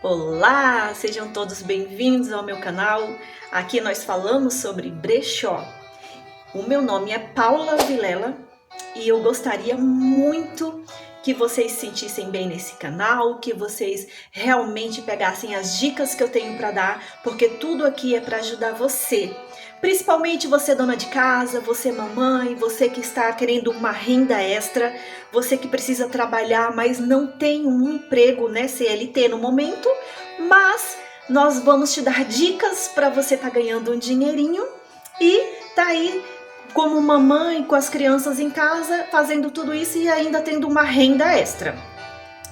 Olá, sejam todos bem-vindos ao meu canal. Aqui nós falamos sobre brechó. O meu nome é Paula Vilela e eu gostaria muito que vocês se sentissem bem nesse canal, que vocês realmente pegassem as dicas que eu tenho para dar, porque tudo aqui é para ajudar você. Principalmente você dona de casa, você mamãe, você que está querendo uma renda extra, você que precisa trabalhar, mas não tem um emprego, né, CLT no momento, mas nós vamos te dar dicas para você estar ganhando um dinheirinho e tá aí como mamãe com as crianças em casa, fazendo tudo isso e ainda tendo uma renda extra.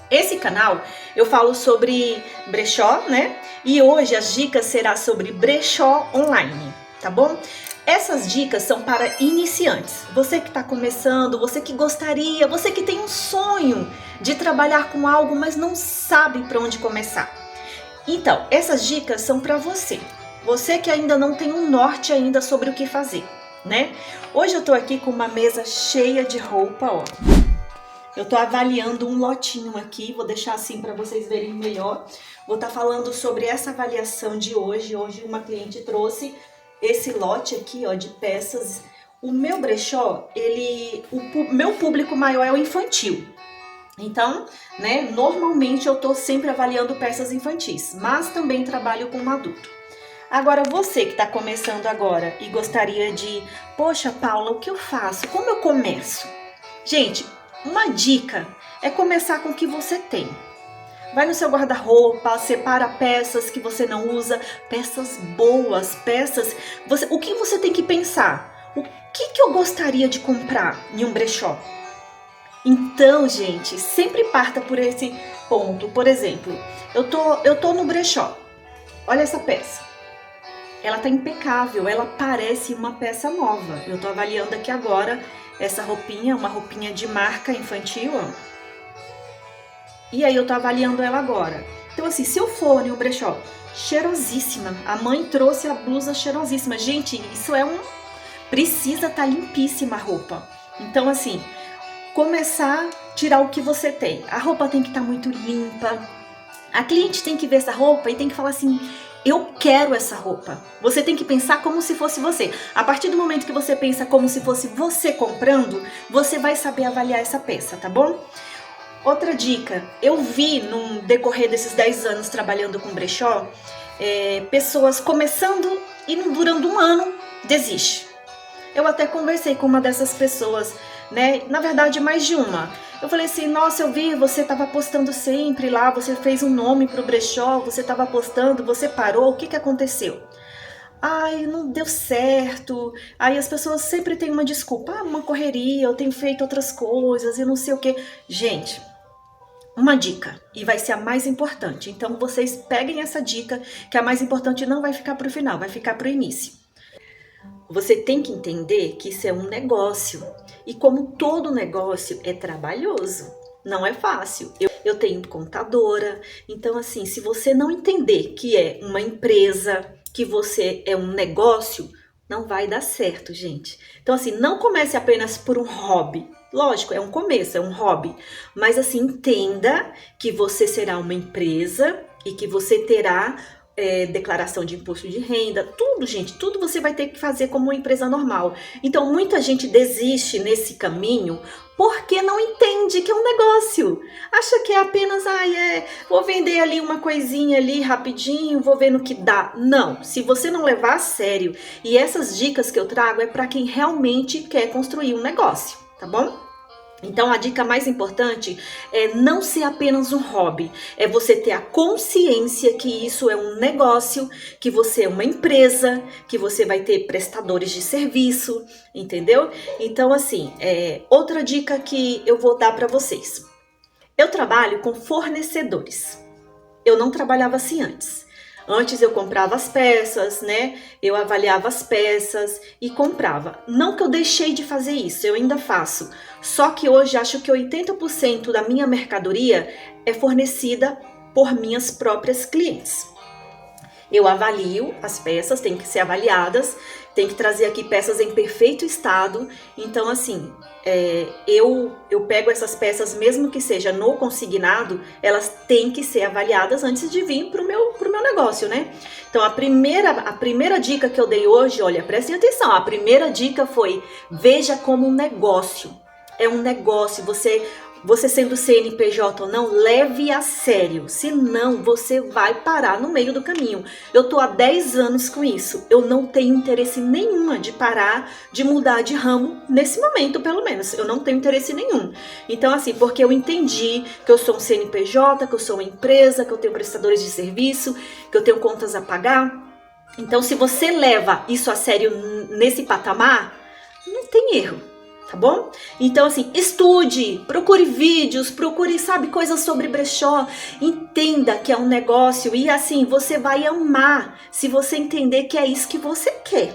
Esse canal eu falo sobre brechó, né? E hoje as dicas será sobre brechó online, tá bom? Essas dicas são para iniciantes. Você que está começando, você que gostaria, você que tem um sonho de trabalhar com algo, mas não sabe para onde começar. Então, essas dicas são para você. Você que ainda não tem um norte ainda sobre o que fazer, né? Hoje eu tô aqui com uma mesa cheia de roupa, ó. Eu tô avaliando um lotinho aqui, vou deixar assim para vocês verem melhor. Vou estar falando sobre essa avaliação de hoje. Hoje uma cliente trouxe esse lote aqui, ó, de peças. O meu brechó, o meu público maior é o infantil. Então, né, normalmente eu tô sempre avaliando peças infantis, mas também trabalho com adulto. Agora, você que está começando agora e gostaria de, poxa, Paula, o que eu faço? Como eu começo? Gente, uma dica é começar com o que você tem. Vai no seu guarda-roupa, separa peças que você não usa, peças boas, o que você tem que pensar? O que eu gostaria de comprar em um brechó? Então, gente, sempre parta por esse ponto. Por exemplo, eu tô no brechó. Olha essa peça. Ela tá impecável, ela parece uma peça nova. Eu tô avaliando aqui agora essa roupinha, uma roupinha de marca infantil, ó. E aí eu tô avaliando ela agora. Então assim, se eu for em um brechó, cheirosíssima. A mãe trouxe a blusa cheirosíssima. Gente, isso é precisa estar limpíssima a roupa. Então assim, começar a tirar o que você tem. A roupa tem que estar muito limpa. A cliente tem que ver essa roupa e tem que falar assim: eu quero essa roupa. Você tem que pensar como se fosse você. A partir do momento que você pensa como se fosse você comprando, você vai saber avaliar essa peça, tá bom? Outra dica, eu vi no decorrer desses 10 anos trabalhando com brechó, pessoas começando e não durando um ano, desiste. Eu até conversei com uma dessas pessoas, né? Na verdade, mais de uma. Eu falei assim, nossa, eu vi, você estava postando sempre lá, você fez um nome pro brechó, você estava postando, você parou, o que aconteceu? Ai, não deu certo. Aí as pessoas sempre têm uma desculpa, uma correria, eu tenho feito outras coisas, eu não sei o que. Gente, uma dica, e vai ser a mais importante. Então vocês peguem essa dica, que a mais importante não vai ficar pro final, vai ficar pro início. Você tem que entender que isso é um negócio. E como todo negócio é trabalhoso, não é fácil. Eu tenho contadora, então assim, se você não entender que é uma empresa, que você é um negócio, não vai dar certo, gente. Então assim, não comece apenas por um hobby. Lógico, é um começo, é um hobby. Mas assim, entenda que você será uma empresa e que você terá declaração de imposto de renda, tudo, gente, tudo você vai ter que fazer como uma empresa normal. Então, muita gente desiste nesse caminho porque não entende que é um negócio. Acha que é apenas, vou vender ali uma coisinha ali rapidinho, vou ver no que dá. Não, se você não levar a sério, e essas dicas que eu trago é para quem realmente quer construir um negócio, tá bom? Então a dica mais importante é não ser apenas um hobby, é você ter a consciência que isso é um negócio, que você é uma empresa, que você vai ter prestadores de serviço, entendeu? Então assim, outra dica que eu vou dar para vocês. Eu trabalho com fornecedores, eu não trabalhava assim antes. Antes eu comprava as peças, né? Eu avaliava as peças e comprava. Não que eu deixei de fazer isso, eu ainda faço. Só que hoje acho que 80% da minha mercadoria é fornecida por minhas próprias clientes. Eu avalio as peças, tem que ser avaliadas, tem que trazer aqui peças em perfeito estado. Então, assim, eu pego essas peças, mesmo que seja no consignado, elas têm que ser avaliadas antes de vir pro meu negócio, né? Então, a primeira dica que eu dei hoje, olha, prestem atenção, a primeira dica foi: veja como um negócio. É um negócio, você sendo CNPJ ou não, leve a sério, senão você vai parar no meio do caminho. Eu tô há 10 anos com isso, eu não tenho interesse nenhum de parar, de mudar de ramo, nesse momento pelo menos, eu não tenho interesse nenhum. Então assim, porque eu entendi que eu sou um CNPJ, que eu sou uma empresa, que eu tenho prestadores de serviço, que eu tenho contas a pagar. Então se você leva isso a sério nesse patamar, não tem erro. Tá bom? Então, assim, estude, procure vídeos, procure, sabe, coisas sobre brechó, entenda que é um negócio e, assim, você vai amar se você entender que é isso que você quer,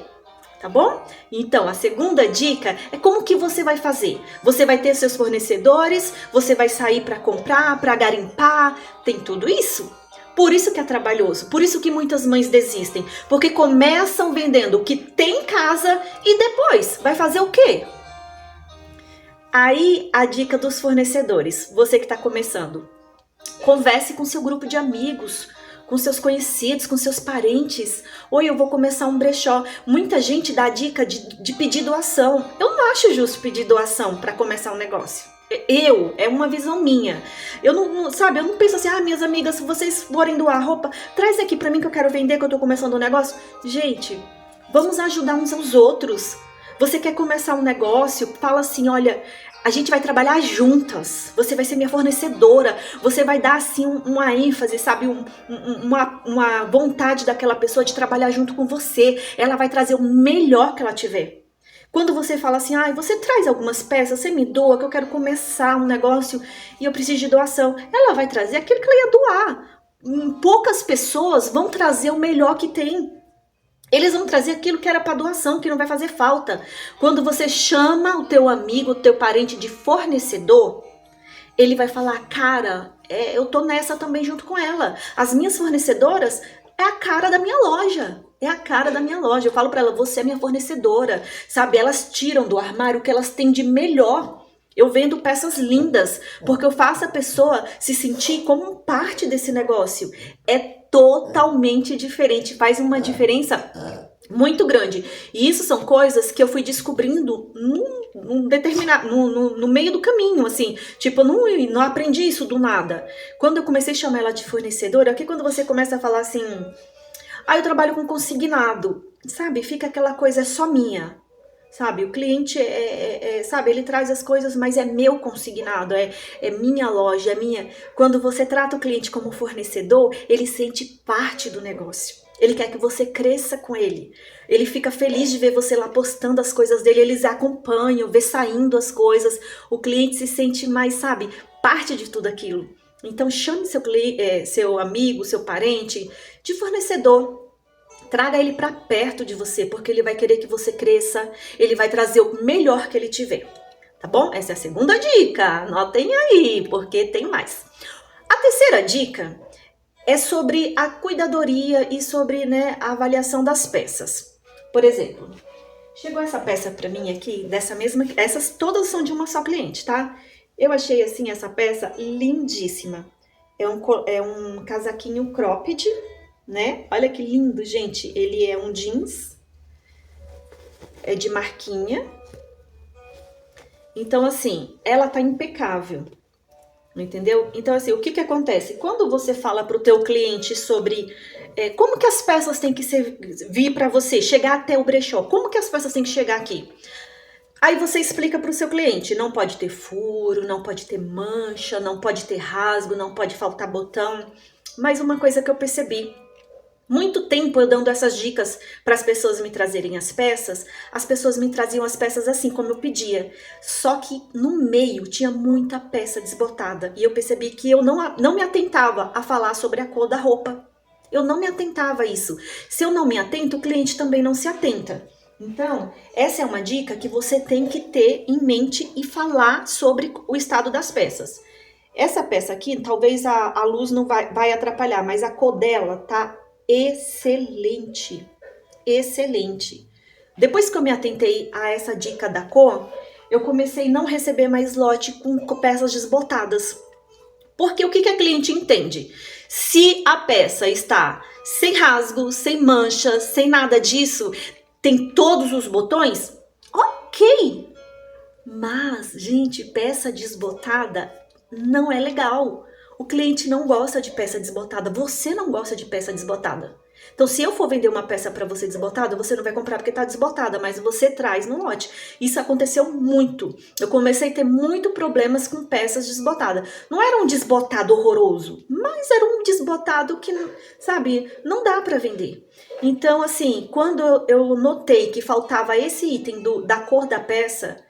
tá bom? Então, a segunda dica é como que você vai fazer. Você vai ter seus fornecedores, você vai sair para comprar, para garimpar, tem tudo isso. Por isso que é trabalhoso, por isso que muitas mães desistem, porque começam vendendo o que tem em casa e depois vai fazer o quê? Aí a dica dos fornecedores, você que está começando, converse com seu grupo de amigos, com seus conhecidos, com seus parentes. Oi, eu vou começar um brechó. Muita gente dá a dica de pedir doação. Eu não acho justo pedir doação para começar um negócio. É uma visão minha. Eu não penso assim, minhas amigas, se vocês forem doar roupa, traz aqui para mim que eu quero vender, que eu tô começando um negócio. Gente, vamos ajudar uns aos outros. Você quer começar um negócio? Fala assim, olha, a gente vai trabalhar juntas, você vai ser minha fornecedora, você vai dar assim uma ênfase, sabe, uma vontade daquela pessoa de trabalhar junto com você, ela vai trazer o melhor que ela tiver. Quando você fala assim, você traz algumas peças, você me doa, que eu quero começar um negócio e eu preciso de doação, ela vai trazer aquilo que ela ia doar. Poucas pessoas vão trazer o melhor que tem. Eles vão trazer aquilo que era para doação, que não vai fazer falta. Quando você chama o teu amigo, o teu parente de fornecedor, ele vai falar, cara, eu tô nessa também junto com ela. As minhas fornecedoras é a cara da minha loja. É a cara da minha loja. Eu falo para ela, você é minha fornecedora. Sabe, elas tiram do armário o que elas têm de melhor. Eu vendo peças lindas, porque eu faço a pessoa se sentir como parte desse negócio. É totalmente diferente, faz uma diferença muito grande. E isso são coisas que eu fui descobrindo no meio do caminho, assim. Tipo, eu não aprendi isso do nada. Quando eu comecei a chamar ela de fornecedora, aqui quando você começa a falar assim, eu trabalho com consignado, sabe? Fica aquela coisa, é só minha. Sabe, o cliente sabe, ele traz as coisas, mas é meu consignado, é minha loja, é minha. Quando você trata o cliente como fornecedor, ele sente parte do negócio. Ele quer que você cresça com ele. Ele fica feliz de ver você lá postando as coisas dele, eles acompanham, vê saindo as coisas. O cliente se sente mais, sabe, parte de tudo aquilo. Então chame seu amigo, seu parente de fornecedor. Traga ele para perto de você, porque ele vai querer que você cresça, ele vai trazer o melhor que ele tiver, tá bom? Essa é a segunda dica, anotem aí, porque tem mais. A terceira dica é sobre a cuidadoria e sobre, a avaliação das peças. Por exemplo, chegou essa peça para mim aqui, essas todas são de uma só cliente, tá? Eu achei assim essa peça lindíssima. É um casaquinho cropped, né? Olha que lindo, gente. Ele é um jeans, é de marquinha. Então, assim, ela tá impecável, entendeu? Então, assim, o que acontece? Quando você fala pro teu cliente sobre como que as peças têm que vir para você, chegar até o brechó, como que as peças têm que chegar aqui? Aí você explica pro seu cliente, não pode ter furo, não pode ter mancha, não pode ter rasgo, não pode faltar botão. Mas uma coisa que eu percebi, muito tempo eu dando essas dicas para as pessoas me trazerem as peças, as pessoas me traziam as peças assim como eu pedia. Só que no meio tinha muita peça desbotada e eu percebi que eu não me atentava a falar sobre a cor da roupa. Eu não me atentava a isso. Se eu não me atento, o cliente também não se atenta. Então, essa é uma dica que você tem que ter em mente e falar sobre o estado das peças. Essa peça aqui, talvez a luz não vai atrapalhar, mas a cor dela tá excelente, excelente. Depois que eu me atentei a essa dica da cor, eu comecei a não receber mais lote com peças desbotadas. Porque o que a cliente entende? Se a peça está sem rasgo, sem mancha, sem nada disso, tem todos os botões, ok. Mas, gente, peça desbotada não é legal. O cliente não gosta de peça desbotada. Você não gosta de peça desbotada. Então, se eu for vender uma peça para você desbotada, você não vai comprar porque tá desbotada, mas você traz no lote. Isso aconteceu muito. Eu comecei a ter muito problemas com peças desbotadas. Não era um desbotado horroroso, mas era um desbotado que, sabe, não dá para vender. Então, assim, quando eu notei que faltava esse item da cor da peça,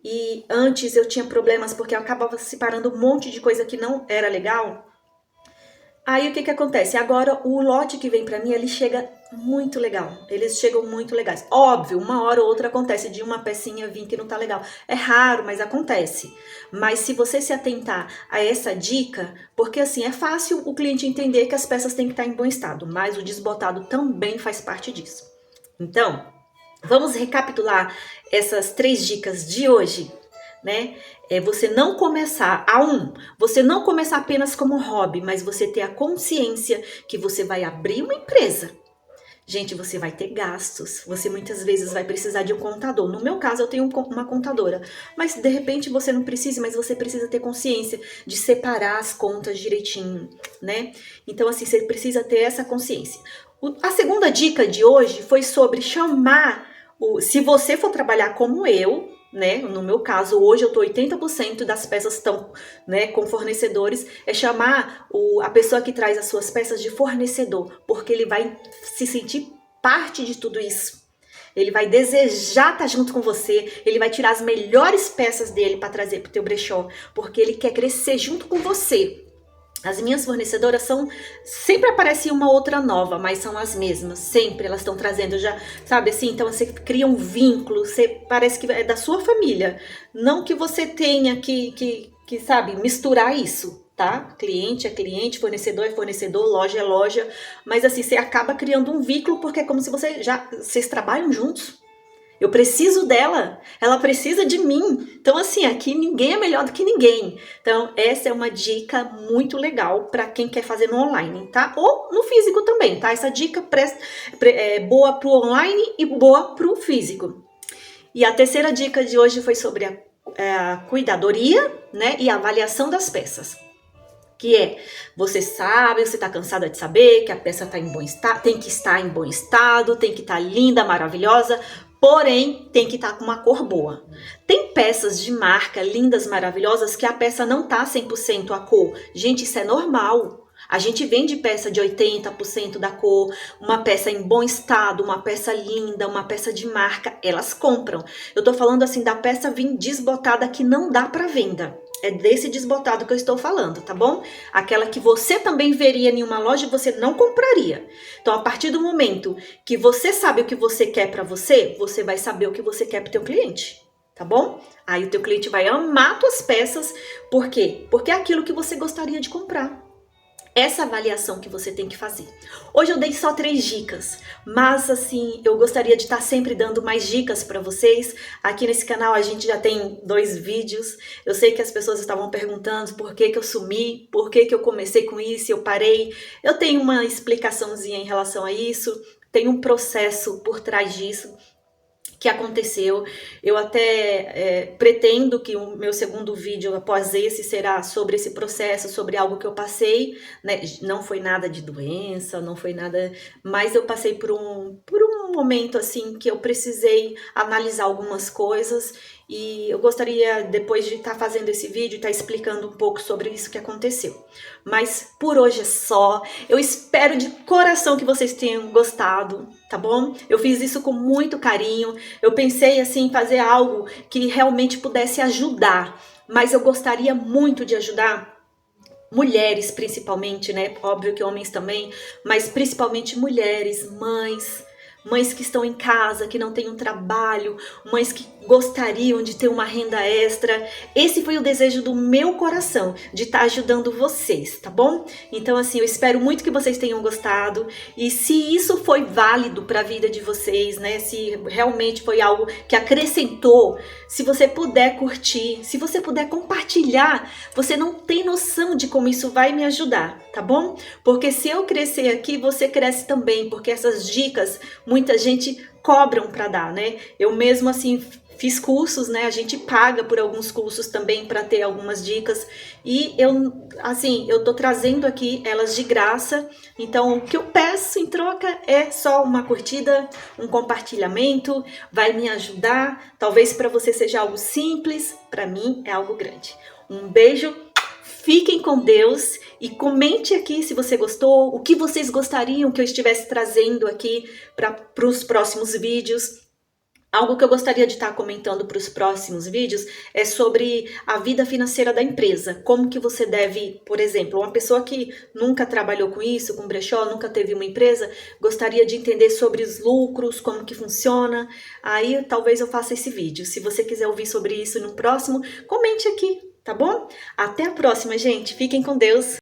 e antes eu tinha problemas porque eu acabava separando um monte de coisa que não era legal. Aí o que acontece? Agora o lote que vem pra mim, ele chega muito legal. Eles chegam muito legais. Óbvio, uma hora ou outra acontece de uma pecinha vir que não tá legal. É raro, mas acontece. Mas se você se atentar a essa dica, porque assim, é fácil o cliente entender que as peças têm que estar em bom estado, mas o desbotado também faz parte disso. Então, vamos recapitular essas 3 dicas de hoje, né? Você não começar, você não começar apenas como hobby, mas você ter a consciência que você vai abrir uma empresa. Gente, você vai ter gastos, você muitas vezes vai precisar de um contador. No meu caso, eu tenho uma contadora, mas de repente você não precisa, mas você precisa ter consciência de separar as contas direitinho, né? Então, assim, você precisa ter essa consciência. A segunda dica de hoje foi sobre chamar, se você for trabalhar como eu, né? No meu caso, hoje eu tô 80% das peças estão, né, com fornecedores, é chamar a pessoa que traz as suas peças de fornecedor, porque ele vai se sentir parte de tudo isso. Ele vai desejar estar junto com você, ele vai tirar as melhores peças dele para trazer pro teu brechó, porque ele quer crescer junto com você. As minhas fornecedoras sempre aparece uma outra nova, mas são as mesmas, sempre elas estão trazendo já, sabe assim, então você cria um vínculo, parece que é da sua família, não que você tenha que sabe, misturar isso, tá? Cliente é cliente, fornecedor é fornecedor, loja é loja, mas assim, você acaba criando um vínculo porque é como se vocês trabalham juntos. Eu preciso dela, ela precisa de mim. Então, assim, aqui ninguém é melhor do que ninguém. Então, essa é uma dica muito legal para quem quer fazer no online, tá? Ou no físico também, tá? Essa dica é boa pro online e boa pro físico. E a terceira dica de hoje foi sobre a cuidadoria, né? E a avaliação das peças. Que é, você tá cansada de saber que a peça tá em bom estado, tem que estar em bom estado, tem que estar linda, maravilhosa, porém tem que estar com uma cor boa. Tem peças de marca lindas, maravilhosas, que a peça não tá 100% a cor. Gente, isso é normal. A gente vende peça de 80% da cor, uma peça em bom estado, uma peça linda, uma peça de marca, elas compram. Eu tô falando assim da peça vir desbotada que não dá para venda. É desse desbotado que eu estou falando, tá bom? Aquela que você também veria em uma loja e você não compraria. Então, a partir do momento que você sabe o que você quer para você, você vai saber o que você quer para o teu cliente, tá bom? Aí o teu cliente vai amar tuas peças, por quê? Porque é aquilo que você gostaria de comprar. Essa avaliação que você tem que fazer. Hoje eu dei só 3 dicas, mas assim, eu gostaria de estar sempre dando mais dicas para vocês. Aqui nesse canal a gente já tem 2 vídeos. Eu sei que as pessoas estavam perguntando por que eu sumi, por que eu comecei com isso e eu parei. Eu tenho uma explicaçãozinha em relação a isso, tem um processo por trás disso que aconteceu. Eu até pretendo que o meu segundo vídeo após esse será sobre esse processo, sobre algo que eu passei, né? Não foi nada de doença, não foi nada, mas eu passei por um momento assim que eu precisei analisar algumas coisas e eu gostaria depois de estar fazendo esse vídeo, estar explicando um pouco sobre isso que aconteceu. Mas por hoje é só. Eu espero de coração que vocês tenham gostado, tá bom? Eu fiz isso com muito carinho. Eu pensei assim em fazer algo que realmente pudesse ajudar, mas eu gostaria muito de ajudar mulheres principalmente, né? Óbvio que homens também, mas principalmente mulheres, mães mães que estão em casa, que não têm um trabalho, mães que gostariam de ter uma renda extra. Esse foi o desejo do meu coração, de estar ajudando vocês, tá bom? Então, assim, eu espero muito que vocês tenham gostado, e se isso foi válido para a vida de vocês, né? Se realmente foi algo que acrescentou, se você puder curtir, se você puder compartilhar, você não tem noção de como isso vai me ajudar, tá bom? Porque se eu crescer aqui, você cresce também, porque essas dicas muita gente cobram para dar, né? Eu mesmo assim fiz cursos, né? A gente paga por alguns cursos também para ter algumas dicas, e eu tô trazendo aqui elas de graça. Então o que eu peço em troca é só uma curtida, um compartilhamento, vai me ajudar. Talvez para você seja algo simples, para mim é algo grande. Um beijo, fiquem com Deus e comente aqui se você gostou, o que vocês gostariam que eu estivesse trazendo aqui para os próximos vídeos. Algo que eu gostaria de estar comentando para os próximos vídeos é sobre a vida financeira da empresa. Como que você deve, por exemplo, uma pessoa que nunca trabalhou com isso, com brechó, nunca teve uma empresa, gostaria de entender sobre os lucros, como que funciona. Aí talvez eu faça esse vídeo. Se você quiser ouvir sobre isso no próximo, comente aqui, tá bom? Até a próxima, gente. Fiquem com Deus.